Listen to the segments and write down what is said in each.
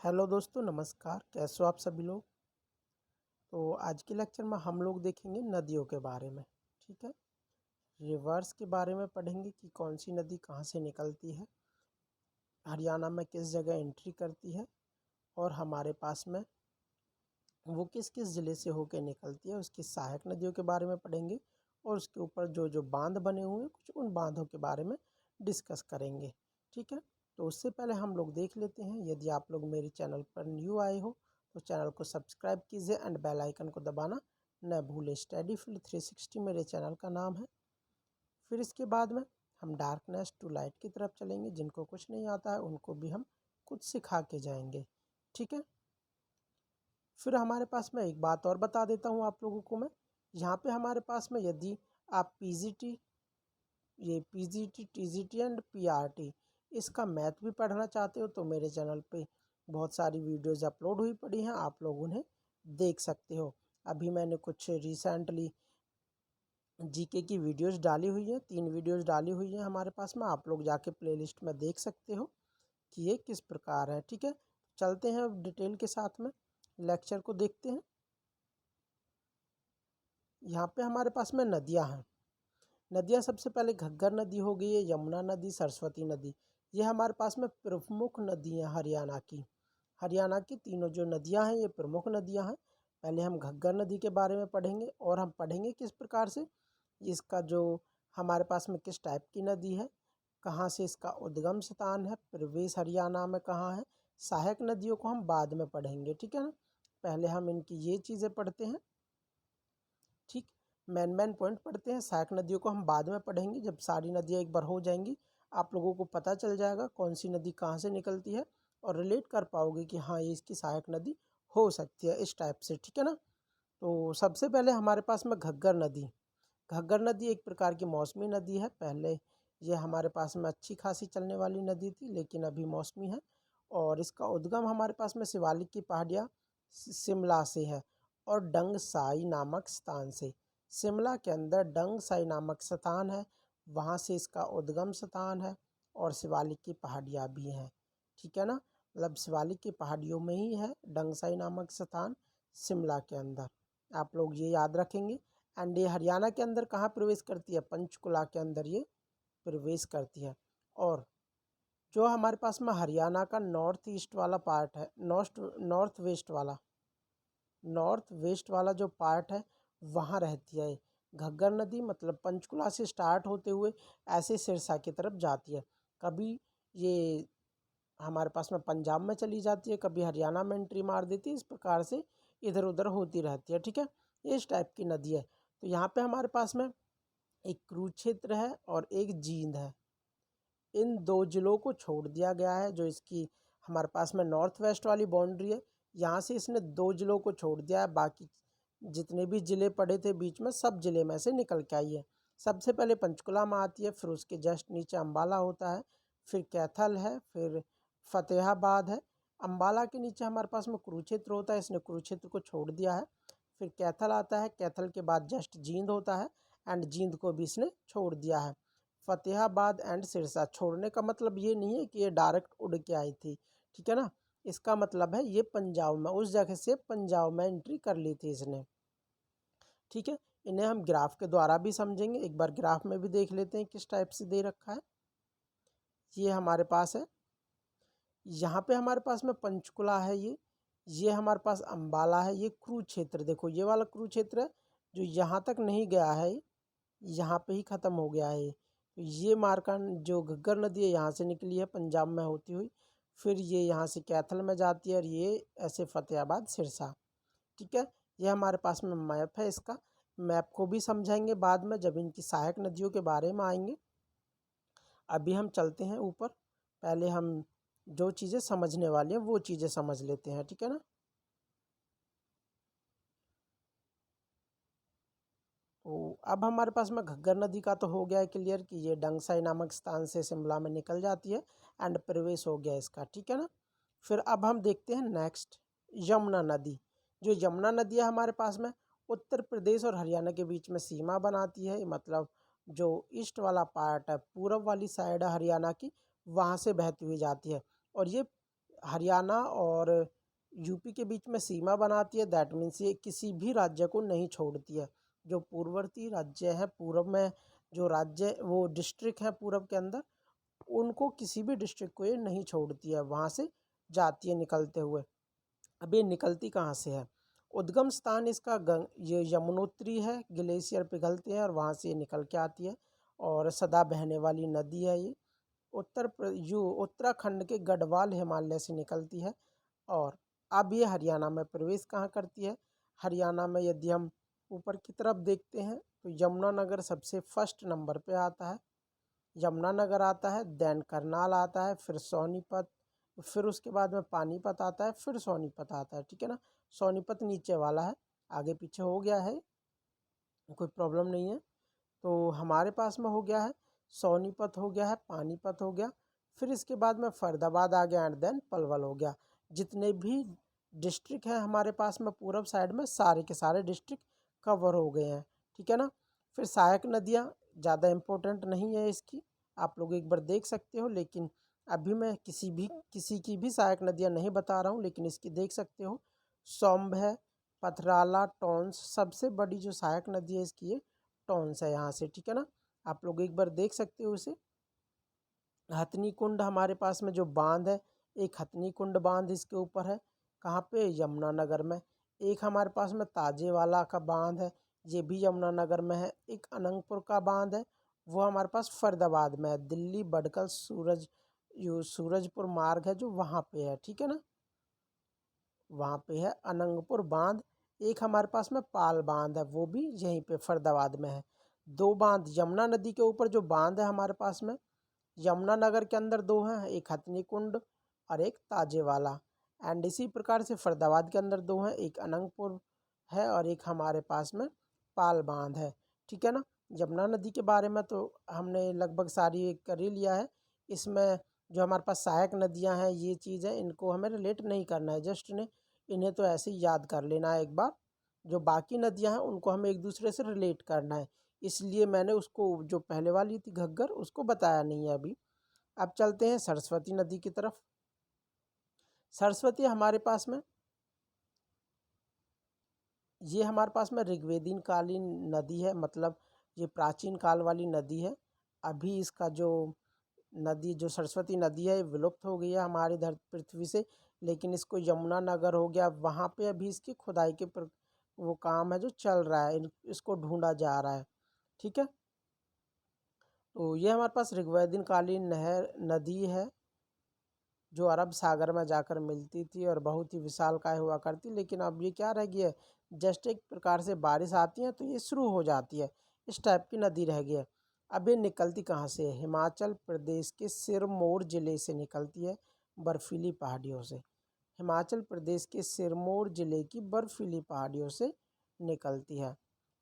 Hello दोस्तों, नमस्कार। कैसे हो आप सभी लोग। तो आज के लेक्चर में हम लोग देखेंगे नदियों के बारे में। ठीक है, रिवर्स के बारे में पढ़ेंगे कि कौन सी नदी कहाँ से निकलती है, हरियाणा में किस जगह एंट्री करती है और हमारे पास में वो किस किस ज़िले से होकर निकलती है। उसकी सहायक नदियों के बारे में पढ़ेंगे और उसके ऊपर जो जो बांध बने हुए हैं कुछ उन बांधों के बारे में डिस्कस करेंगे। ठीक है, तो उससे पहले हम लोग देख लेते हैं, यदि आप लोग मेरे चैनल पर न्यू आए हो तो चैनल को सब्सक्राइब कीजिए एंड बेल आइकन को दबाना न भूलें। स्टडी फील्ड 360 मेरे चैनल का नाम है। फिर इसके बाद में हम डार्कनेस टू लाइट की तरफ चलेंगे। जिनको कुछ नहीं आता है उनको भी हम कुछ सिखा के जाएंगे। ठीक है, फिर हमारे पास में एक बात और बता देता हूँ आप लोगों को मैं। यहाँ पे हमारे पास में यदि आप पीजीटी, टीजीटी एंड पीआरटी इसका मैथ भी पढ़ना चाहते हो तो मेरे चैनल पे बहुत सारी वीडियोस अपलोड हुई पड़ी हैं, आप लोग उन्हें देख सकते हो। अभी मैंने कुछ रिसेंटली जीके की वीडियोस डाली हुई हैं, 3 वीडियोस डाली हुई हैं हमारे पास में। आप लोग जाके प्लेलिस्ट में देख सकते हो कि ये किस प्रकार है। ठीक है, चलते हैं अब डिटेल के साथ में लेक्चर को देखते हैं। यहाँ पे हमारे पास में नदियाँ हैं। नदियाँ सबसे पहले घग्गर नदी हो गई है, यमुना नदी, सरस्वती नदी। ये हमारे पास में प्रमुख नदी हैं हरियाणा की। हरियाणा की तीनों जो नदियाँ हैं ये प्रमुख नदियाँ हैं। पहले हम घग्गर नदी के बारे में पढ़ेंगे और हम पढ़ेंगे किस प्रकार से इसका जो हमारे पास में किस टाइप की नदी है, कहाँ से इसका उद्गम स्थान है, प्रवेश हरियाणा में कहाँ है। सहायक नदियों को हम बाद में पढ़ेंगे, ठीक है ना। पहले हम इनकी ये चीज़ें पढ़ते हैं। ठीक, मेन पॉइंट पढ़ते हैं। सहायक नदियों को हम बाद में पढ़ेंगे। जब सारी नदियाँ एक बार हो जाएंगी आप लोगों को पता चल जाएगा कौन सी नदी कहाँ से निकलती है और रिलेट कर पाओगे कि हाँ ये इसकी सहायक नदी हो सकती है इस टाइप से। ठीक है ना, तो सबसे पहले हमारे पास में घग्गर नदी। घग्गर नदी एक प्रकार की मौसमी नदी है। पहले ये हमारे पास में अच्छी खासी चलने वाली नदी थी लेकिन अभी मौसमी है और इसका उद्गम हमारे पास में शिवालिक की पहाड़ियाँ शिमला से है और डंगसाई नामक स्थान से। शिमला के अंदर डंगसाई नामक स्थान है, वहाँ से इसका उद्गम स्थान है और शिवालिक की पहाड़ियाँ भी हैं। ठीक है ना, मतलब शिवालिक की पहाड़ियों में ही है डंगसाई नामक स्थान शिमला के अंदर। आप लोग ये याद रखेंगे। एंड ये हरियाणा के अंदर कहाँ प्रवेश करती है, पंचकुला के अंदर ये प्रवेश करती है। और जो हमारे पास में हरियाणा का नॉर्थ ईस्ट वाला पार्ट है, नॉर्थ वेस्ट वाला जो पार्ट है वहाँ रहती है घग्गर नदी। मतलब पंचकुला से स्टार्ट होते हुए ऐसे सिरसा की तरफ जाती है। कभी ये हमारे पास में पंजाब में चली जाती है, कभी हरियाणा में एंट्री मार देती है। इस प्रकार से इधर उधर होती रहती है। ठीक है, ये इस टाइप की नदी है। तो यहाँ पे हमारे पास में एक कुरुक्षेत्र है और एक जींद है। इन दो जिलों को छोड़ दिया गया है। जो इसकी हमारे पास में नॉर्थ वेस्ट वाली बाउंड्री है यहाँ से इसने 2 जिलों को छोड़ दिया है। बाकी जितने भी ज़िले पड़े थे बीच में सब ज़िले में से निकल के आई है। सबसे पहले पंचकुला में आती है, फिर उसके जस्ट नीचे अम्बाला होता है, फिर कैथल है, फिर फतेहाबाद है। अम्बाला के नीचे हमारे पास में कुरुक्षेत्र होता है, इसने कुरुक्षेत्र को छोड़ दिया है। फिर कैथल आता है, कैथल के बाद जस्ट जींद होता है एंड जींद को भी इसने छोड़ दिया है। फतेहाबाद एंड सिरसा छोड़ने का मतलब ये नहीं है कि ये डायरेक्ट उड़ के आई थी। ठीक है ना, इसका मतलब है ये पंजाब में, उस जगह से पंजाब में एंट्री कर ली थी इसने। ठीक है, इन्हें हम ग्राफ के द्वारा भी समझेंगे। एक बार ग्राफ में भी देख लेते हैं किस टाइप से दे रखा है। ये हमारे पास है, यहाँ पे हमारे पास में पंचकुला है, ये हमारे पास अम्बाला है, ये कुरुक्षेत्र। देखो ये वाला कुरुक्षेत्र है जो यहाँ तक नहीं गया है, यहाँ पे ही ख़त्म हो गया है। तो ये मारकांड जो घग्गर नदी है यहाँ से निकली है पंजाब में होती हुई, फिर ये यहाँ से कैथल में जाती है और ये ऐसे फतेहाबाद सिरसा। ठीक है, ये हमारे पास में मैप है। इसका मैप को भी समझाएंगे बाद में जब इनकी सहायक नदियों के बारे में आएंगे। अभी हम चलते हैं ऊपर। पहले हम जो चीज़ें समझने वाली हैं वो चीज़ें समझ लेते हैं। ठीक है ना, तो अब हमारे पास में घग्गर नदी का तो हो गया है क्लियर कि ये डंगसाई नामक स्थान से शिमला में निकल जाती है एंड प्रवेश हो गया इसका। ठीक है ना, फिर अब हम देखते हैं नेक्स्ट यमुना नदी। जो यमुना नदी है हमारे पास में उत्तर प्रदेश और हरियाणा के बीच में सीमा बनाती है। मतलब जो ईस्ट वाला पार्ट है, पूरब वाली साइड है हरियाणा की, वहाँ से बहती हुई जाती है और ये हरियाणा और यूपी के बीच में सीमा बनाती है। दैट मीन्स ये किसी भी राज्य को नहीं छोड़ती है। जो पूर्ववर्ती राज्य हैं, पूर्व में जो राज्य वो डिस्ट्रिक्ट हैं पूर्व के अंदर, उनको किसी भी डिस्ट्रिक्ट को ये नहीं छोड़ती है, वहाँ से जाती है निकलते हुए। अब ये निकलती कहाँ से है? उद्गम स्थान इसका ये यमुनोत्री है, ग्लेशियर पिघलते हैं और वहाँ से ये निकल के आती है और सदा बहने वाली नदी है ये। उत्तराखंड के गढ़वाल हिमालय से निकलती है। और अब ये हरियाणा में प्रवेश कहाँ करती है? हरियाणा में यदि हम ऊपर की तरफ देखते हैं तो यमुनानगर सबसे फर्स्ट नंबर पे आता है। यमुनानगर आता है, देन करनाल आता है, फिर सोनीपत, फिर उसके बाद में पानीपत आता है, फिर सोनीपत आता है। ठीक है ना, सोनीपत नीचे वाला है, आगे पीछे हो गया है, कोई प्रॉब्लम नहीं है। तो हमारे पास में हो गया है, सोनीपत हो गया है, पानीपत हो गया, फिर इसके बाद में फरीदाबाद आ गया एंड देन पलवल हो गया। जितने भी डिस्ट्रिक्ट हैं हमारे पास में पूरब साइड में, सारे के सारे डिस्ट्रिक्ट कवर हो गए हैं। ठीक है ना। फिर सहायक नदियाँ ज़्यादा इम्पोर्टेंट नहीं है इसकी, आप लोग एक बार देख सकते हो, लेकिन अभी मैं किसी की भी सहायक नदियाँ नहीं बता रहा हूँ, लेकिन इसकी देख सकते हो। सोम्ब है, पथराला, टॉन्स, सबसे बड़ी जो सहायक नदी है इसकी है टॉन्स है यहाँ से। ठीक है ना, आप लोग एक बार देख सकते हो इसे। हथनी कुंड हमारे पास में जो बांध है, एक हथनी कुंड बांध इसके ऊपर है, कहाँ पे? यमुनानगर में। एक हमारे पास में ताजेवाला का बांध है, ये भी यमुनानगर में है। एक अनंगपुर का बांध है, वो हमारे पास फरीदाबाद में है। दिल्ली बडकल सूरजपुर मार्ग है जो वहाँ पे है। ठीक है ना, वहाँ पे है अनंगपुर बांध। एक हमारे पास में पाल बांध है, वो भी यहीं पे फरीदाबाद में है। दो बांध यमुना नदी के ऊपर जो बांध है हमारे पास में यमुनानगर के अंदर दो हैं, एक हथनी कुंड और एक ताजेवाला। एंड इसी प्रकार से फरीदाबाद के अंदर दो हैं, एक अनंगपुर है और एक हमारे पास में पाल बांध है। ठीक है ना, यमुना नदी के बारे में तो हमने लगभग सारी कर ही लिया है। इसमें जो हमारे पास सहायक नदियां हैं, ये चीज़ है, इनको हमें रिलेट नहीं करना है, जस्ट इन्हें तो ऐसे ही याद कर लेना है एक बार। जो बाकी नदियां हैं उनको हमें एक दूसरे से रिलेट करना है, इसलिए मैंने उसको जो पहले वाली थी घग्गर उसको बताया नहीं है अभी। अब चलते हैं सरस्वती नदी की तरफ। सरस्वती हमारे पास में ये हमारे पास में ऋग्वेदीन कालीन नदी है, मतलब ये प्राचीन काल वाली नदी है। अभी इसका जो नदी जो सरस्वती नदी है विलुप्त हो गई है हमारी पृथ्वी से, लेकिन इसको यमुना नगर हो गया, वहाँ पे अभी इसकी खुदाई के वो काम है जो चल रहा है, इसको ढूंढा जा रहा है। ठीक है, तो ये हमारे पास ऋग्वेदीन कालीन नहर नदी है जो अरब सागर में जाकर मिलती थी और बहुत ही विशालकाय हुआ करती, लेकिन अब ये क्या रह गई है, जस्ट एक प्रकार से बारिश आती है तो ये शुरू हो जाती है, इस टाइप की नदी रह गई है। अब ये निकलती कहाँ से है? हिमाचल प्रदेश के सिरमौर ज़िले से निकलती है, बर्फीली पहाड़ियों से। हिमाचल प्रदेश के सिरमौर ज़िले की बर्फीली पहाड़ियों से निकलती है।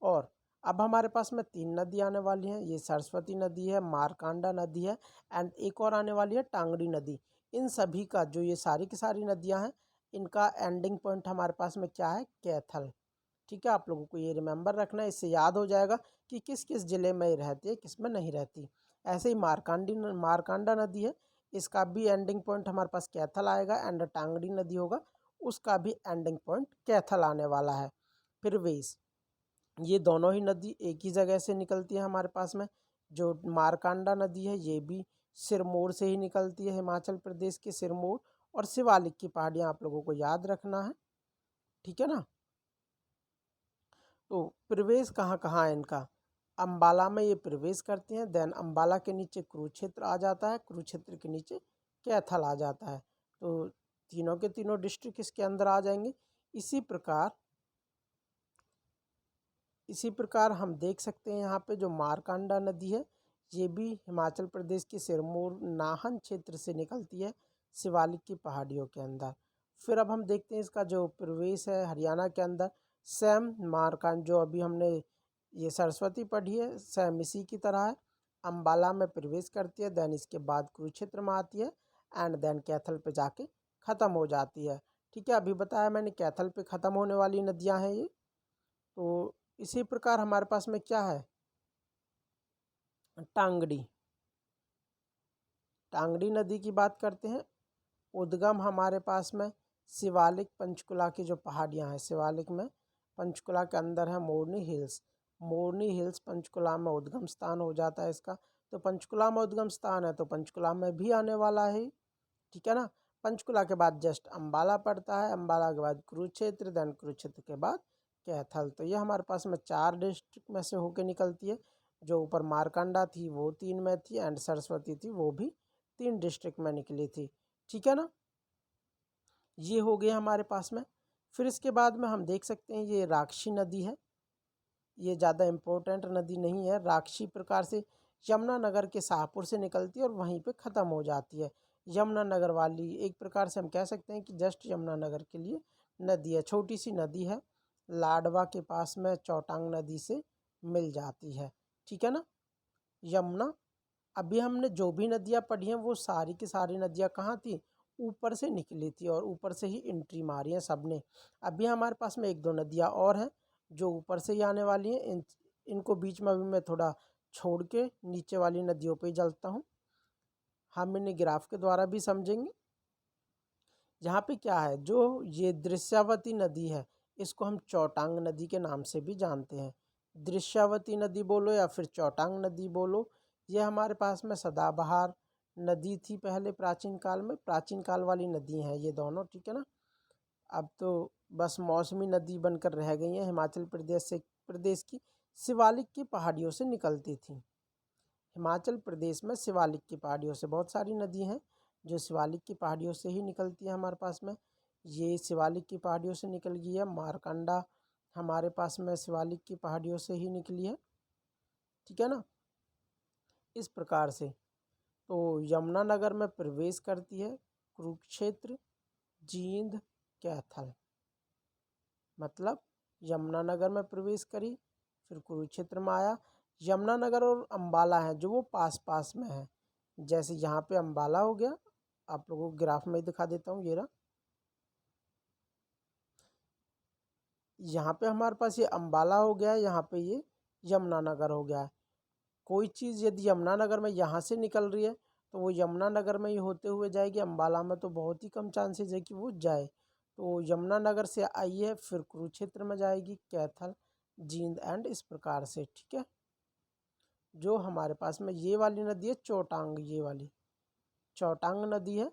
और अब हमारे पास में तीन नदी आने वाली हैं, ये सरस्वती नदी है, मारकांडा नदी है एंड एक और आने वाली है टांगड़ी नदी। इन सभी का जो ये सारी की सारी नदियां हैं, इनका एंडिंग पॉइंट हमारे पास में क्या है? कैथल। ठीक है, आप लोगों को ये रिमेंबर रखना है, इससे याद हो जाएगा कि किस किस ज़िले में ये रहती है, किस में नहीं रहती। ऐसे ही मारकांडा नदी है, इसका भी एंडिंग पॉइंट हमारे पास कैथल आएगा एंड टांगड़ी नदी होगा, उसका भी एंडिंग पॉइंट कैथल आने वाला है। फिर वेस, ये दोनों ही नदी एक ही जगह से निकलती है हमारे पास में। जो मारकांडा नदी है ये भी सिरमौर से ही निकलती है, हिमाचल प्रदेश के सिरमौर और शिवालिक की पहाड़ियाँ आप लोगों को याद रखना है। ठीक है ना, तो प्रवेश कहाँ कहाँ है इनका? अम्बाला में ये प्रवेश करते हैं, देन अम्बाला के नीचे कुरुक्षेत्र आ जाता है, कुरुक्षेत्र के नीचे कैथल आ जाता है। तो तीनों के तीनों डिस्ट्रिक्ट इसके अंदर आ जाएंगे। इसी प्रकार हम देख सकते हैं यहाँ पे जो मारकांडा नदी है ये भी हिमाचल प्रदेश के सिरमौर नाहन क्षेत्र से निकलती है, शिवालिक की पहाड़ियों के अंदर। फिर अब हम देखते हैं इसका जो प्रवेश है हरियाणा के अंदर। सेम मारकांड जो अभी हमने ये सरस्वती पढ़ी है, सेम इसी की तरह है। अम्बाला में प्रवेश करती है, देन इसके बाद कुरुक्षेत्र में आती है एंड देन कैथल पे जाके ख़त्म हो जाती है। ठीक है, अभी बताया मैंने कैथल पे ख़त्म होने वाली नदियाँ हैं ये। तो इसी प्रकार हमारे पास में क्या है? टांगड़ी। टांगड़ी नदी की बात करते हैं, उद्गम हमारे पास में शिवालिक पंचकुला की जो पहाड़ियाँ हैं, शिवालिक में पंचकुला के अंदर है मोरनी हिल्स। मोरनी हिल्स पंचकुला में उद्गम स्थान हो जाता है इसका। तो पंचकुला में उद्गम स्थान है तो पंचकुला में भी आने वाला है, ठीक है ना। पंचकुला के बाद जस्ट अम्बाला पड़ता है, अम्बाला के बाद कुरुक्षेत्र, देन कुरुक्षेत्र के बाद कैथल। तो ये हमारे पास में 4 डिस्ट्रिक्ट में से होके निकलती है। जो ऊपर मारकंडा थी वो 3 में थी, एंड सरस्वती थी वो भी 3 डिस्ट्रिक्ट में निकली थी, ठीक है ना। ये हो गया हमारे पास में। फिर इसके बाद में हम देख सकते हैं ये राक्षी नदी है। ये ज़्यादा इम्पोर्टेंट नदी नहीं है। राक्षी प्रकार से यमुनानगर के शाहपुर से निकलती है और वहीं पे ख़त्म हो जाती है। यमुनानगर वाली एक प्रकार से हम कह सकते हैं कि जस्ट यमुनानगर के लिए नदी है, छोटी सी नदी है। लाडवा के पास में चौटांग नदी से मिल जाती है, ठीक है ना। यमुना, अभी हमने जो भी नदियाँ पढ़ी हैं वो सारी की सारी नदियाँ कहाँ थी, ऊपर से निकली थी और ऊपर से ही एंट्री मारी है सबने। अभी हमारे पास में 1-2 नदियाँ और हैं जो ऊपर से ही आने वाली हैं। इनको बीच में अभी मैं थोड़ा छोड़ के नीचे वाली नदियों पे ही चलता हूँ। हम इन्हें ग्राफ के द्वारा भी समझेंगे। यहाँ पे क्या है, जो ये दृश्यावती नदी है इसको हम चौटांग नदी के नाम से भी जानते हैं। दृश्यावती नदी बोलो या फिर चौटांग नदी बोलो, ये हमारे पास में सदाबहार नदी थी पहले प्राचीन काल में। प्राचीन काल वाली नदी हैं ये दोनों, ठीक है ना। अब तो बस मौसमी नदी बनकर रह गई हैं। हिमाचल प्रदेश की शिवालिक की पहाड़ियों से निकलती थी। हिमाचल प्रदेश में शिवालिक की पहाड़ियों से बहुत सारी नदी हैं जो शिवालिक की पहाड़ियों से ही निकलती है हमारे पास में। ये शिवालिक की पहाड़ियों से निकल गई है। मारकंडा हमारे पास में शिवालिक की पहाड़ियों से ही निकली है, ठीक है ना। इस प्रकार से तो यमुनानगर में प्रवेश करती है कुरुक्षेत्र, जींद, कैथल। मतलब यमुनानगर में प्रवेश करी, फिर कुरुक्षेत्र में आया। यमुनानगर और अम्बाला हैं जो वो पास पास में है। जैसे यहाँ पे अम्बाला हो गया, आप लोगों को ग्राफ में ही दिखा देता हूँ, ये रहा। यहाँ पे हमारे पास ये अम्बाला हो गया है, यहाँ पे ये यमुनानगर हो गया है। कोई चीज़ यदि यमुनानगर में यहाँ से निकल रही है तो वो यमुनानगर में ही होते हुए जाएगी। अम्बाला में तो बहुत ही कम चांसेस है कि वो जाए। तो यमुनानगर से आई है, फिर कुरुक्षेत्र में जाएगी, कैथल, जींद एंड इस प्रकार से, ठीक है। जो हमारे पास में ये वाली नदी है चौटांग, ये वाली चौटांग नदी है।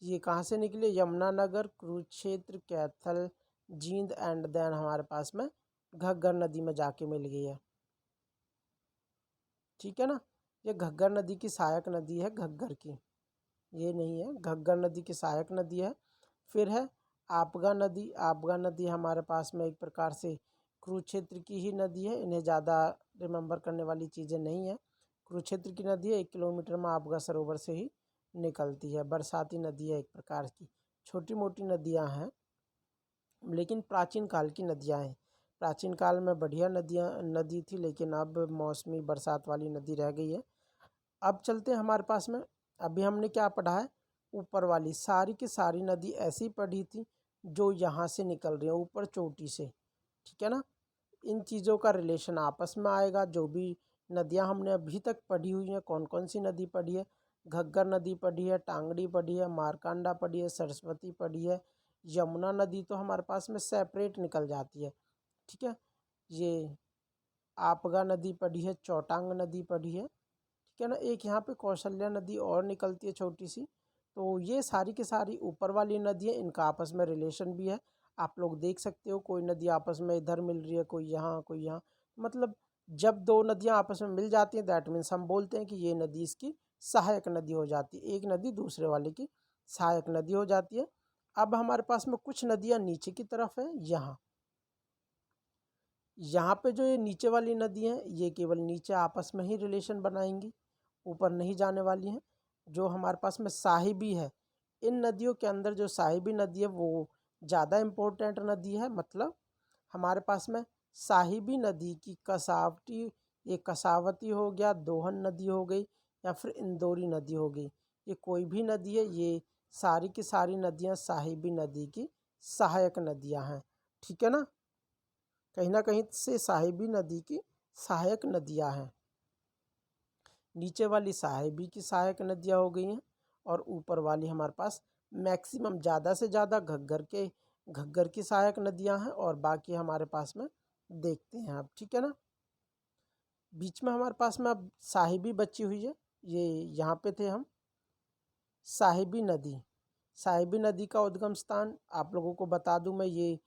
ये कहाँ से निकली, यमुनानगर, कुरुक्षेत्र, कैथल, जींद एंड देन हमारे पास में घग्गर नदी में जाके मिल गई है, ठीक है ना। ये घग्गर नदी की सहायक नदी है, घग्गर की, ये नहीं है, घग्गर नदी की सहायक नदी है। फिर है आपगा नदी। आपगा नदी हमारे पास में एक प्रकार से कुरुक्षेत्र की ही नदी है। इन्हें ज़्यादा रिमेंबर करने वाली चीज़ें नहीं है। कुरुक्षेत्र की नदी है, 1 किलोमीटर में आपगा सरोवर से ही निकलती है। बरसाती नदी है एक प्रकार की, छोटी मोटी नदियाँ हैं लेकिन प्राचीन काल की नदियाँ हैं। प्राचीन काल में बढ़िया नदी थी लेकिन अब मौसमी बरसात वाली नदी रह गई है। अब चलते हैं हमारे पास में, अभी हमने क्या पढ़ा है, ऊपर वाली सारी की सारी नदी ऐसी पढ़ी थी जो यहाँ से निकल रही है ऊपर चोटी से, ठीक है ना। इन चीज़ों का रिलेशन आपस में आएगा। जो भी नदियाँ हमने अभी तक पढ़ी हुई हैं, कौन कौन सी नदी पढ़ी है, घग्गर नदी पढ़ी है, टांगड़ी पढ़ी है, मारकंडा पढ़ी है, सरस्वती पढ़ी है। यमुना नदी तो हमारे पास में सेपरेट निकल जाती है, ठीक है। ये आपगा नदी पढ़ी है, चौटांग नदी पढ़ी है, ठीक है ना। एक यहाँ पे कौशल्या नदी और निकलती है छोटी सी। तो ये सारी की सारी ऊपर वाली नदी है, इनका आपस में रिलेशन भी है। आप लोग देख सकते हो कोई नदी आपस में इधर मिल रही है, कोई यहाँ कोई यहाँ। मतलब जब 2 नदियाँ आपस में मिल जाती हैं दैट मीन्स हम बोलते हैं कि ये नदी इसकी सहायक नदी हो जाती है। एक नदी दूसरे वाले की सहायक नदी हो जाती है। अब हमारे पास में कुछ नदियाँ नीचे की तरफ है। यहाँ पे जो ये नीचे वाली नदी है ये केवल नीचे आपस में ही रिलेशन बनाएंगी, ऊपर नहीं जाने वाली हैं। जो हमारे पास में साहिबी है, इन नदियों के अंदर जो साहिबी नदी है वो ज़्यादा इम्पोर्टेंट नदी है। मतलब हमारे पास में साहिबी नदी की कसावटी, ये कसावती हो गया, दोहन नदी हो गई या फिर इंदौरी नदी हो गई, ये कोई भी नदी है, ये सारी की सारी नदियाँ साहिबी नदी की सहायक नदियाँ हैं, ठीक है ना कहीं से साहिबी नदी की सहायक नदियाँ हैं। नीचे वाली साहिबी की सहायक नदियाँ हो गई हैं और ऊपर वाली हमारे पास मैक्सिमम ज़्यादा से ज़्यादा घग्गर की सहायक नदियां हैं और बाकी हमारे पास में देखते हैं आप, ठीक है ना। बीच में हमारे पास में अब साहिबी बची हुई है, ये यहाँ पे थे हम। साहिबी नदी, साहिबी नदी का उद्गम स्थान आप लोगों को बता दूं मैं, ये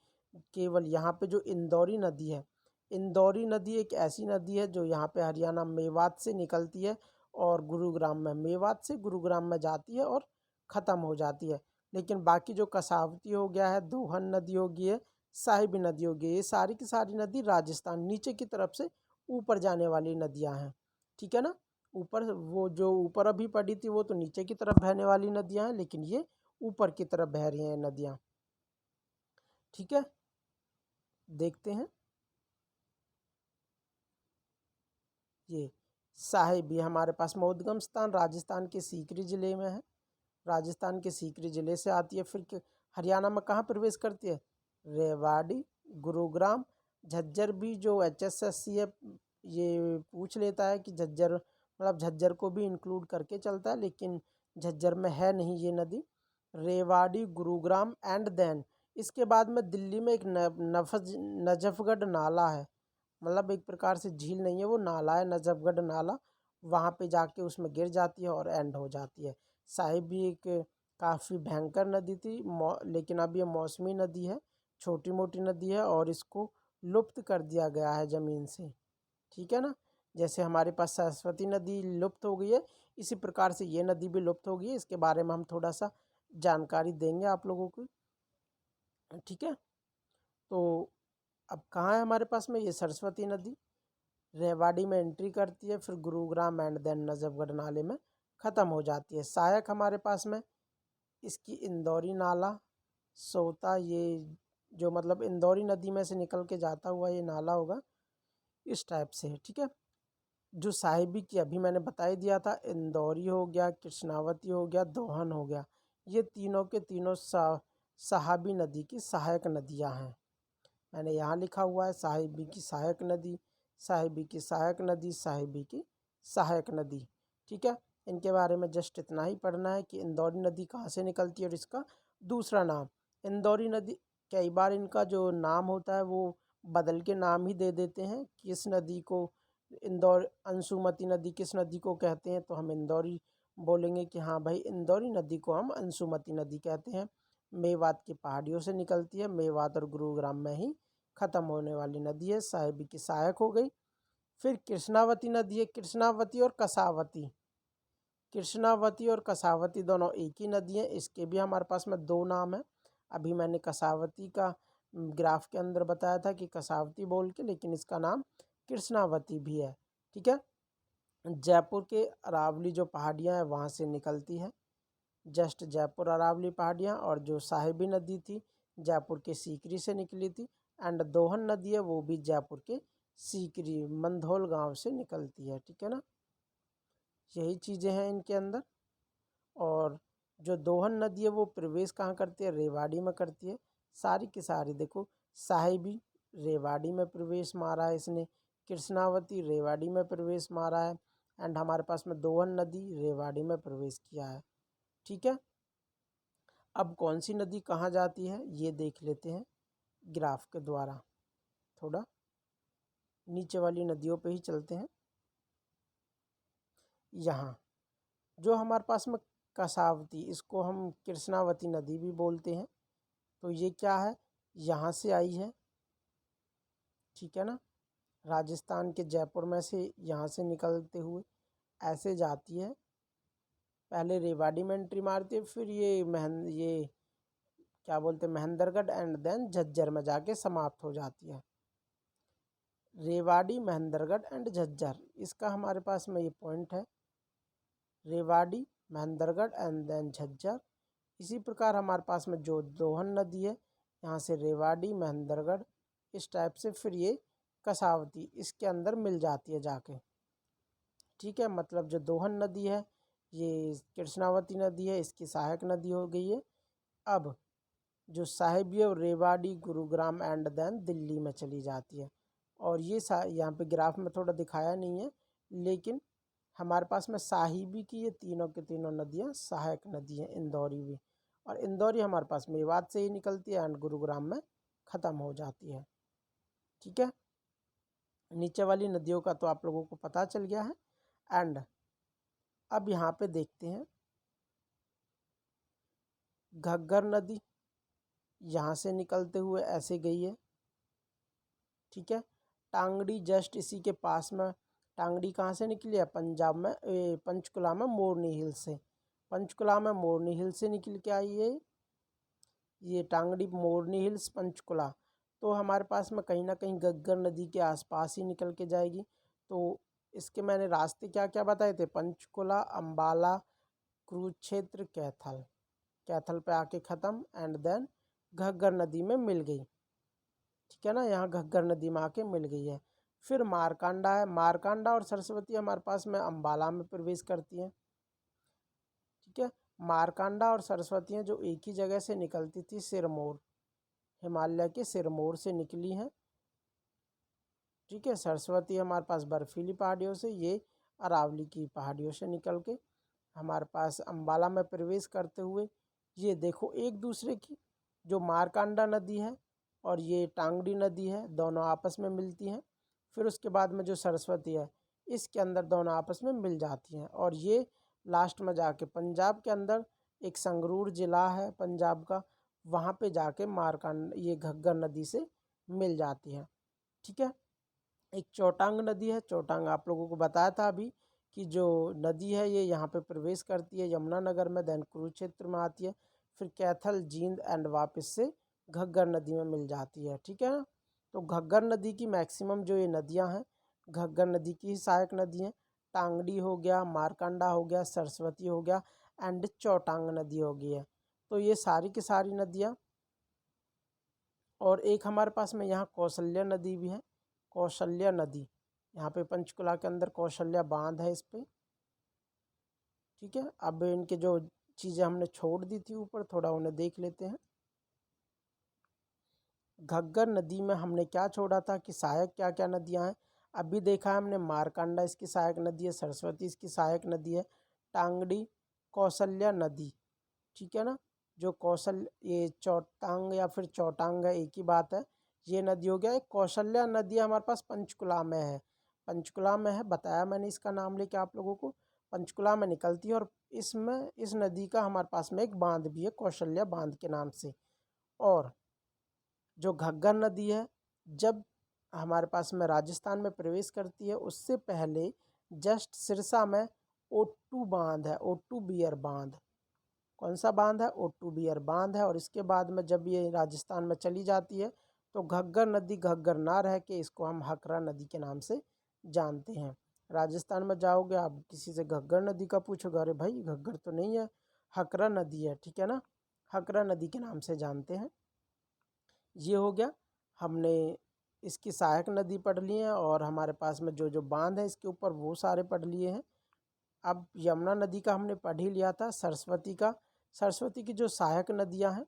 केवल यहाँ पे जो इंदौरी नदी है, इंदौरी नदी एक ऐसी नदी है जो यहाँ पे हरियाणा मेवात से निकलती है और गुरुग्राम में, मेवात से गुरुग्राम में जाती है और ख़त्म हो जाती है। लेकिन बाकी जो कसावती हो गया है, दोहन नदी होगी है, साहिबी नदी होगी, ये सारी की सारी नदी राजस्थान नीचे की तरफ से ऊपर जाने वाली नदियाँ हैं, ठीक है ना। ऊपर वो जो ऊपर अभी पड़ी थी वो तो नीचे की तरफ बहने वाली नदियाँ हैं, लेकिन ये ऊपर की तरफ बह रही हैं नदियाँ, ठीक है। देखते हैं, ये साहिब, ये हमारे पास में उद्गम स्थान राजस्थान के सीकरी जिले में है, राजस्थान के सीकरी जिले से आती है। फिर हरियाणा में कहाँ प्रवेश करती है, रेवाड़ी, गुरुग्राम, झज्जर भी जो HSSC है ये पूछ लेता है कि झज्जर मतलब झज्जर को भी इंक्लूड करके चलता है, लेकिन झज्जर में है नहीं ये नदी। रेवाड़ी, गुरुग्राम एंड देन इसके बाद में दिल्ली में एक नजफगढ़ नाला है, मतलब एक प्रकार से झील नहीं है, वो नाला है नजफगढ़ नाला, वहाँ पे जाके उसमें गिर जाती है और एंड हो जाती है। साहिब भी एक काफ़ी भयंकर नदी थी, लेकिन अब ये मौसमी नदी है, छोटी मोटी नदी है और इसको लुप्त कर दिया गया है ज़मीन से, ठीक है ना। जैसे हमारे पास सरस्वती नदी लुप्त हो गई है, इसी प्रकार से ये नदी भी लुप्त हो गई है। इसके बारे में हम थोड़ा सा जानकारी देंगे आप लोगों को, ठीक है। तो अब कहाँ है हमारे पास में ये सरस्वती नदी, रेवाड़ी में एंट्री करती है, फिर गुरुग्राम एंड देन नजफगढ़ नाले में ख़त्म हो जाती है। सहायक हमारे पास में इसकी इंदौरी नाला, सोता, ये जो मतलब इंदौरी नदी में से निकल के जाता हुआ ये नाला होगा, इस टाइप से है, ठीक है। जो साहिबी की अभी मैंने बता ही दिया था, इंदौरी हो गया, कृष्णावती हो गया, दोहन हो गया, ये तीनों के तीनों सहाबी नदी की सहायक नदियाँ हैं। मैंने यहाँ लिखा हुआ है साहिबी की सहायक नदी, साहिबी की सहायक नदी, साहिबी की सहायक नदी, ठीक है। इनके बारे में जस्ट इतना ही पढ़ना है कि इंदौरी नदी कहाँ से निकलती है और इसका दूसरा नाम। इंदौरी नदी कई बार इनका जो नाम होता है वो बदल के नाम ही दे देते हैं, किस नदी को इंदौर अंशुमती नदी किस नदी को कहते हैं, तो हम इंदौरी बोलेंगे कि हाँ भाई इंदौरी नदी को हम अंशुमती नदी कहते हैं। मेवात की पहाड़ियों से निकलती है, मेवात और गुरुग्राम में ही ख़त्म होने वाली नदी है, साहिबी की सहायक हो गई। फिर कृष्णावती नदी है, कृष्णावती और कसावती, कृष्णावती और कसावती दोनों एक ही नदी है, इसके भी हमारे पास में दो नाम है। अभी मैंने कसावती का ग्राफ के अंदर बताया था कि कसावती बोल के, लेकिन इसका नाम कृष्णावती भी है, ठीक है। जयपुर के अरावली जो पहाड़ियाँ हैं वहाँ से निकलती है, जस्ट जयपुर अरावली पहाड़ियाँ, और जो साहिबी नदी थी जयपुर के सीकरी से निकली थी, एंड दोहन नदी है वो भी जयपुर के सीकरी मंधोल गांव से निकलती है, ठीक है ना। यही चीज़ें हैं इनके अंदर। और जो दोहन नदी है वो प्रवेश कहाँ करती है, रेवाड़ी में करती है। सारी की सारी देखो, साहिबी रेवाड़ी में प्रवेश मारा है इसने, कृष्णावती रेवाड़ी में प्रवेश मारा है, एंड हमारे पास में दोहन नदी रेवाड़ी में प्रवेश किया है, ठीक है। अब कौन सी नदी कहाँ जाती है ये देख लेते हैं ग्राफ के द्वारा, थोड़ा नीचे वाली नदियों पे ही चलते हैं। यहाँ जो हमारे पास में कसावती, इसको हम कृष्णावती नदी भी बोलते हैं, तो ये क्या है, यहाँ से आई है, ठीक है ना। राजस्थान के जयपुर में से यहाँ से निकलते हुए ऐसे जाती है, पहले रेवाड़ी में एंट्री मारती है, फिर ये क्या बोलते हैं महेंद्रगढ़ एंड देन झज्जर में जाके समाप्त हो जाती है। रेवाड़ी, महेंद्रगढ़ एंड झज्जर, इसका हमारे पास में ये पॉइंट है, रेवाड़ी, महेंद्रगढ़ एंड देन झज्जर। इसी प्रकार हमारे पास में जो दोहन नदी है, यहाँ से रेवाड़ी, महेंद्रगढ़, इस टाइप से फिर ये कसावती इसके अंदर मिल जाती है जाके, ठीक है। मतलब जो दोहन नदी है ये कृष्णावती नदी है, इसकी सहायक नदी हो गई है। अब जो साहिबी और रेवाड़ी गुरुग्राम एंड देन दिल्ली में चली जाती है। और ये यहाँ पे ग्राफ में थोड़ा दिखाया नहीं है, लेकिन हमारे पास में साहिबी की ये तीनों की तीनों नदियाँ सहायक नदी हैं, इंदौरी भी। और इंदौरी हमारे पास मेवात से ही निकलती है एंड गुरुग्राम में ख़त्म हो जाती है। ठीक है, नीचे वाली नदियों का तो आप लोगों को पता चल गया है। एंड अब यहाँ पे देखते हैं घग्गर नदी यहाँ से निकलते हुए ऐसे गई है। ठीक है, टांगड़ी जस्ट इसी के पास में। टांगड़ी कहाँ से निकली है? पंजाब में, पंचकुला में मोरनी हिल से। पंचकुला में मोरनी हिल से निकल के आई है ये टांगड़ी, मोरनी हिल्स पंचकुला। तो हमारे पास में कहीं ना कहीं घग्गर नदी के आसपास ही निकल के जाएगी। तो इसके मैंने रास्ते क्या क्या बताए थे? पंचकुला, अम्बाला, कुरुक्षेत्र, कैथल। कैथल पे आके ख़त्म एंड देन घग्गर नदी में मिल गई। ठीक है ना, यहाँ घग्गर नदी में आके मिल गई है। फिर मारकांडा है। मारकांडा और सरस्वती हमारे पास में अम्बाला में प्रवेश करती हैं। ठीक है, मारकांडा और सरस्वती हैं जो एक ही जगह से निकलती थी, सिरमौर, हिमालय के सिरमौर से निकली हैं। ठीक है, सरस्वती हमारे पास बर्फीली पहाड़ियों से, ये अरावली की पहाड़ियों से निकल के हमारे पास अम्बाला में प्रवेश करते हुए ये देखो एक दूसरे की, जो मारकांडा नदी है और ये टांगड़ी नदी है, दोनों आपस में मिलती हैं। फिर उसके बाद में जो सरस्वती है इसके अंदर दोनों आपस में मिल जाती हैं और ये लास्ट में जाके पंजाब के अंदर एक संगरूर ज़िला है पंजाब का, वहाँ पे जाके मारकांड ये घग्गर नदी से मिल जाती है। ठीक है, एक चौटांग नदी है। चौटांग आप लोगों को बताया था अभी कि जो नदी है ये यहाँ पे प्रवेश करती है यमुनानगर में, देन कुरुक्षेत्र में आती है, फिर कैथल, जींद एंड वापस से घग्गर नदी में मिल जाती है। ठीक है ना, तो घग्गर नदी की मैक्सिमम जो ये नदियाँ हैं घग्गर नदी की ही सहायक नदी हैं। टांगड़ी हो गया, मारकंडा हो गया, सरस्वती हो गया एंड चौटांग नदी हो गई है। तो ये सारी की सारी नदियाँ। और एक हमारे पास में यहाँ कौशल्या नदी भी है। कौशल्या नदी यहाँ पे पंचकुला के अंदर कौशल्या बांध है इस पे। ठीक है, अब इनके जो चीज़ें हमने छोड़ दी थी ऊपर, थोड़ा उन्हें देख लेते हैं। घग्गर नदी में हमने क्या छोड़ा था कि सहायक क्या क्या नदियाँ हैं। अभी देखा है हमने मारकंडा इसकी सहायक नदी है, सरस्वती इसकी सहायक नदी है, टांगड़ी, कौशल्या नदी। ठीक है ना, जो कौशल ये चौटांग या फिर चौटांग है, एक ही बात है। ये नदी हो गया। एक कौशल्या नदी हमारे पास पंचकुला में है। पंचकुला में है, बताया मैंने इसका नाम लेके आप लोगों को। पंचकुला में निकलती है और इसमें इस नदी का हमारे पास में एक बांध भी है कौशल्या बांध के नाम से। और जो घग्गर नदी है जब हमारे पास में राजस्थान में प्रवेश करती है उससे पहले जस्ट सिरसा में ओट्टू बांध है, ओट्टू बियर बांध। कौन सा बांध है? ओट्टू बियर बांध है। और इसके बाद में जब ये राजस्थान में चली जाती है तो घग्गर नदी घग्गर ना रह के इसको हम हकरा नदी के नाम से जानते हैं। राजस्थान में जाओगे आप किसी से घग्गर नदी का पूछोगे, अरे भाई घग्गर तो नहीं है, हकरा नदी है। ठीक है ना, हकरा नदी के नाम से जानते हैं। ये हो गया, हमने इसकी सहायक नदी पढ़ ली है और हमारे पास में जो जो बांध है इसके ऊपर वो सारे पढ़ लिए हैं। अब यमुना नदी का हमने पढ़ ही लिया था। सरस्वती का, सरस्वती की जो सहायक नदियां हैं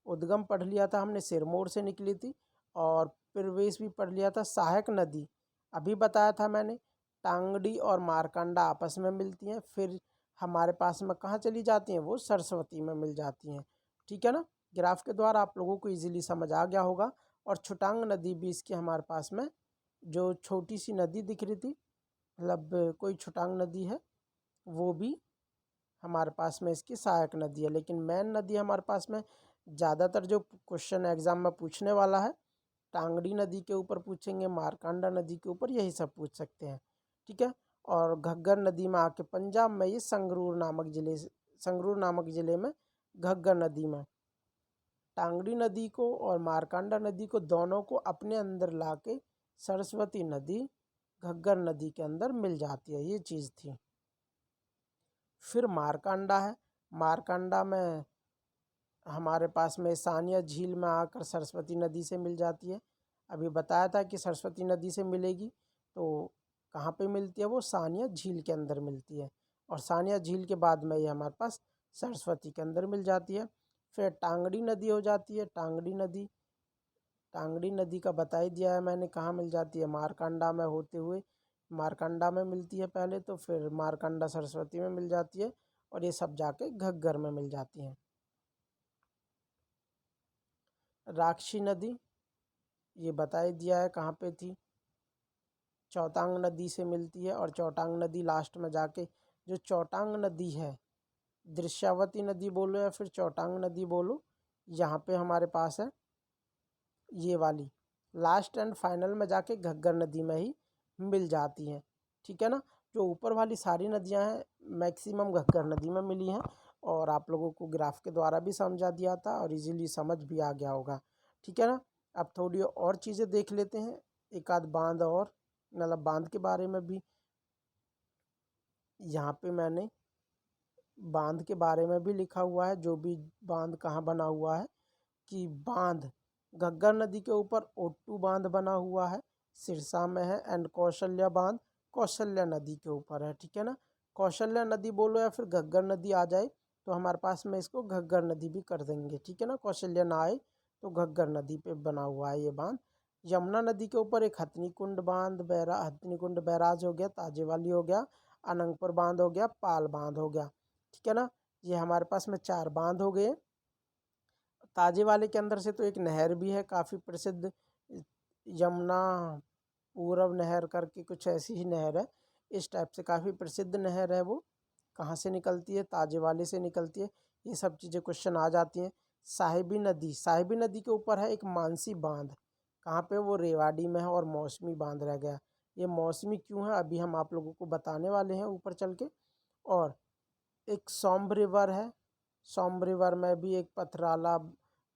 उद्गम पढ़ लिया था हमने, सिरमौर से निकली थी। और प्रवेश भी पढ़ लिया था। सहायक नदी अभी बताया था मैंने, टांगड़ी और मारकंडा आपस में मिलती हैं, फिर हमारे पास में कहाँ चली जाती हैं? वो सरस्वती में मिल जाती हैं। ठीक है ना, ग्राफ के द्वारा आप लोगों को इजीली समझ आ गया होगा। और छुटांग नदी भी इसकी हमारे पास में जो छोटी सी नदी दिख रही थी, मतलब कोई छुटांग नदी है, वो भी हमारे पास में इसकी सहायक नदी है। लेकिन मेन नदी हमारे पास में ज़्यादातर जो क्वेश्चन एग्जाम में पूछने वाला है टांगड़ी नदी के ऊपर पूछेंगे, मारकंडा नदी के ऊपर, यही सब पूछ सकते हैं। ठीक है, और घग्गर नदी में आके पंजाब में ये संगरूर नामक ज़िले में घग्गर नदी में टांगड़ी नदी को और मारकंडा नदी को दोनों को अपने अंदर लाके सरस्वती नदी घग्गर नदी के अंदर मिल जाती है। ये चीज़ थी। फिर मारकंडा है। मारकंडा में हमारे पास में सानिया झील में आकर सरस्वती नदी से मिल जाती है। अभी बताया था कि सरस्वती नदी से मिलेगी, तो कहाँ पे मिलती है? वो सानिया झील के अंदर मिलती है। और सानिया झील के बाद में ये हमारे पास सरस्वती के अंदर मिल जाती है। फिर टांगड़ी नदी हो जाती है। टांगड़ी नदी का बता ही दिया है मैंने, कहाँ मिल जाती है? मारकंडा में होते हुए मारकंडा में मिलती है पहले, तो फिर मारकंडा सरस्वती में मिल जाती है और ये सब जाके घग्गर में मिल जाती हैं। राक्षी नदी ये बता ही दिया है कहाँ पे थी, चौटांग नदी से मिलती है। और चौटांग नदी लास्ट में जाके, जो चौटांग नदी है, दृश्यावती नदी बोलो या फिर चौटांग नदी बोलो, यहाँ पे हमारे पास है ये वाली, लास्ट एंड फाइनल में जाके घग्गर नदी में ही मिल जाती हैं। ठीक है ना। जो ऊपर वाली सारी नदियाँ हैं मैक्सिमम घग्गर नदी में मिली हैं, और आप लोगों को ग्राफ के द्वारा भी समझा दिया था और इजीली समझ भी आ गया होगा। ठीक है ना। अब थोड़ी और चीज़ें देख लेते हैं, एक आध बांध और, मतलब बांध के बारे में भी यहाँ पे मैंने बांध के बारे में भी लिखा हुआ है, जो भी बांध कहाँ बना हुआ है, कि बांध घग्गर नदी के ऊपर ओट्टू बांध बना हुआ है, सिरसा में है। एंड कौशल्या बांध कौशल्या नदी के ऊपर है। ठीक है ना। कौशल्या नदी बोलो या फिर घग्गर नदी आ जाए तो हमारे पास में इसको घग्गर नदी भी कर देंगे। ठीक है ना। कौशल्या ना आए तो घग्गर नदी पे बना हुआ है ये बांध। यमुना नदी के ऊपर एक हथनी कुंड बांध, हथनी कुंड बैराज हो गया, ताजेवाली हो गया, अनंगपुर बांध हो गया, पाल बांध हो गया। ठीक है ना। ये हमारे पास में 4 बांध हो गए। ताजे वाले के अंदर से तो एक नहर भी है काफ़ी प्रसिद्ध, यमुना पूरब नहर करके कुछ ऐसी ही नहर है, इस टाइप से काफ़ी प्रसिद्ध नहर है वो। कहाँ से निकलती है? ताजे वाले से निकलती है। ये सब चीज़ें क्वेश्चन आ जाती हैं। साहिबी नदी, साहिबी नदी के ऊपर है एक मानसी बांध, कहाँ पे? वो रेवाड़ी में है, और मौसमी बांध रह गया। ये मौसमी क्यों है अभी हम आप लोगों को बताने वाले हैं ऊपर चल के। और एक सोम्ब रिवर है, सोम्ब रिवर में भी एक पथराला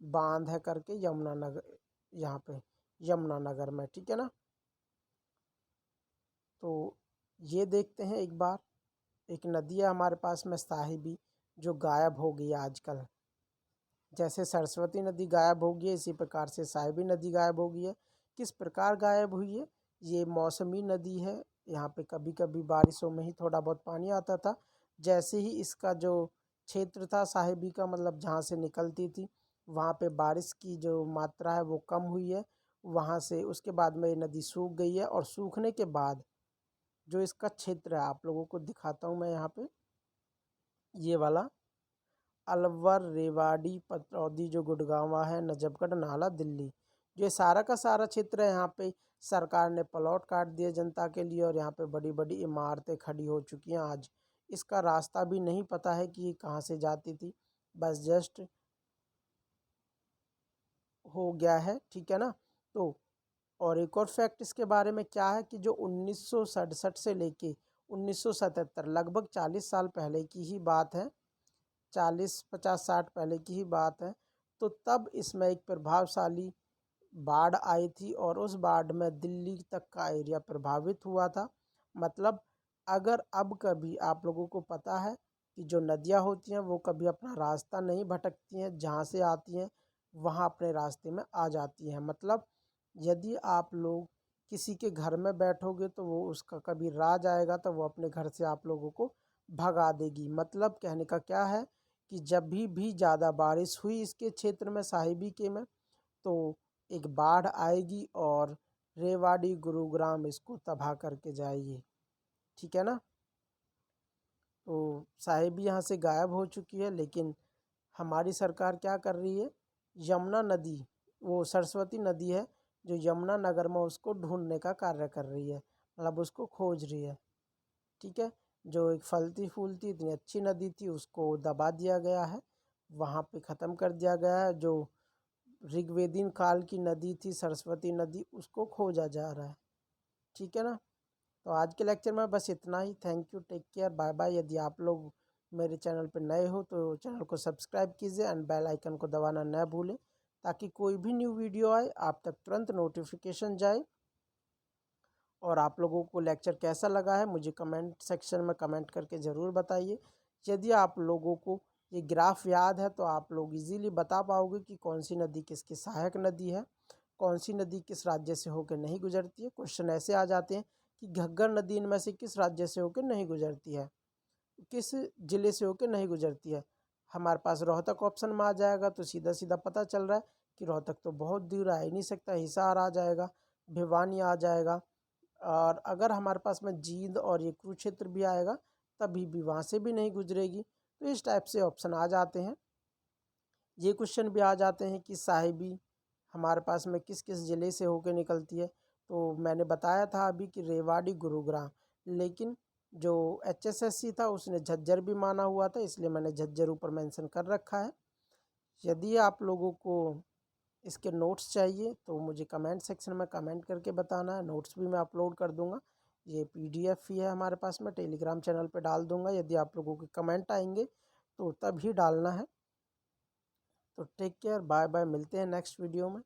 बांध है करके, यमुनानगर, यहाँ पे यमुनानगर में। ठीक है ना। तो ये देखते हैं एक बार, एक नदी है हमारे पास में साहिबी, जो गायब हो गई है आजकल। जैसे सरस्वती नदी गायब हो गई है, इसी प्रकार से साहिबी नदी गायब हो गई है। किस प्रकार गायब हुई है? ये मौसमी नदी है, यहाँ पे कभी कभी बारिशों में ही थोड़ा बहुत पानी आता था। जैसे ही इसका जो क्षेत्र था साहिबी का, मतलब जहाँ से निकलती थी, वहाँ पे बारिश की जो मात्रा है वो कम हुई है। वहाँ से उसके बाद में ये नदी सूख गई है, और सूखने के बाद जो इसका क्षेत्र है आप लोगों को दिखाता हूँ मैं यहाँ पे, ये वाला अलवर, रेवाड़ी, पतौदी, जो गुड़गांवा है, नजफगढ़, नाला, दिल्ली, जो सारा का सारा क्षेत्र है, यहाँ पे सरकार ने प्लॉट काट दिए जनता के लिए, और यहाँ पे बड़ी बड़ी इमारतें खड़ी हो चुकी हैं आज। इसका रास्ता भी नहीं पता है कि ये कहाँ से जाती थी, बस जस्ट हो गया है। ठीक है ना। तो और एक और फैक्ट इसके बारे में क्या है, कि जो 1967 से लेके 1977, लगभग 40 साल पहले की ही बात है, 40 50 60 पहले की ही बात है। तो तब इसमें एक प्रभावशाली बाढ़ आई थी, और उस बाढ़ में दिल्ली तक का एरिया प्रभावित हुआ था। मतलब अगर अब कभी आप लोगों को पता है कि जो नदियाँ होती हैं वो कभी अपना रास्ता नहीं भटकती हैं, जहाँ से आती हैं वहाँ अपने रास्ते में आ जाती हैं। मतलब यदि आप लोग किसी के घर में बैठोगे तो वो उसका कभी राज आएगा तो वो अपने घर से आप लोगों को भगा देगी। मतलब कहने का क्या है, कि जब भी ज़्यादा बारिश हुई इसके क्षेत्र में, साहिबी के में, तो एक बाढ़ आएगी और रेवाड़ी, गुरुग्राम इसको तबाह करके जाएगी। ठीक है ना। तो साहिबी यहाँ से गायब हो चुकी है, लेकिन हमारी सरकार क्या कर रही है, यमुना नदी, वो सरस्वती नदी है जो यमुना नगर में, उसको ढूंढने का कार्य कर रही है, मतलब उसको खोज रही है। ठीक है। जो एक फलती फूलती इतनी अच्छी नदी थी उसको दबा दिया गया है, वहाँ पे ख़त्म कर दिया गया है। जो ऋग्वेदीन काल की नदी थी सरस्वती नदी, उसको खोजा जा रहा है। ठीक है ना। तो आज के लेक्चर में बस इतना ही। Thank you, take care, bye bye. यदि आप लोग मेरे चैनल पर नए हो तो चैनल को सब्सक्राइब कीजिए, एंड बेल आइकन को दबाना न भूलें, ताकि कोई भी न्यू वीडियो आए आप तक तुरंत नोटिफिकेशन जाए। और आप लोगों को लेक्चर कैसा लगा है मुझे कमेंट सेक्शन में कमेंट करके ज़रूर बताइए। यदि आप लोगों को ये ग्राफ याद है तो आप लोग इजीली बता पाओगे कि कौन सी नदी किसकी सहायक नदी है, कौन सी नदी किस राज्य से होकर नहीं गुजरती है। क्वेश्चन ऐसे आ जाते हैं कि घग्गर नदी इनमें से किस राज्य से होकर नहीं गुजरती है, किस ज़िले से होकर नहीं गुजरती है। हमारे पास रोहतक ऑप्शन में आ जाएगा तो सीधा सीधा पता चल रहा है कि रोहतक तो बहुत दूर आ ही नहीं सकता, हिसार आ जाएगा, भिवानी आ जाएगा। और अगर हमारे पास में जींद और ये कुरुक्षेत्र भी आएगा तभी भी वहाँ से भी नहीं गुजरेगी। तो इस टाइप से ऑप्शन आ जाते हैं। ये क्वेश्चन भी आ जाते हैं कि साहिबी हमारे पास में किस किस ज़िले से होके निकलती है। तो मैंने बताया था अभी कि रेवाड़ी गुरुग्राम, लेकिन जो HSSC था उसने झज्जर भी माना हुआ था, इसलिए मैंने झज्जर ऊपर मेंशन कर रखा है। यदि आप लोगों को इसके नोट्स चाहिए तो मुझे कमेंट सेक्शन में कमेंट करके बताना है, नोट्स भी मैं अपलोड कर दूंगा। ये PDF ही है हमारे पास में, टेलीग्राम चैनल पे डाल दूंगा। यदि आप लोगों के कमेंट आएंगे तो तभी डालना है। तो टेक केयर, बाय बाय, मिलते हैं नेक्स्ट वीडियो में।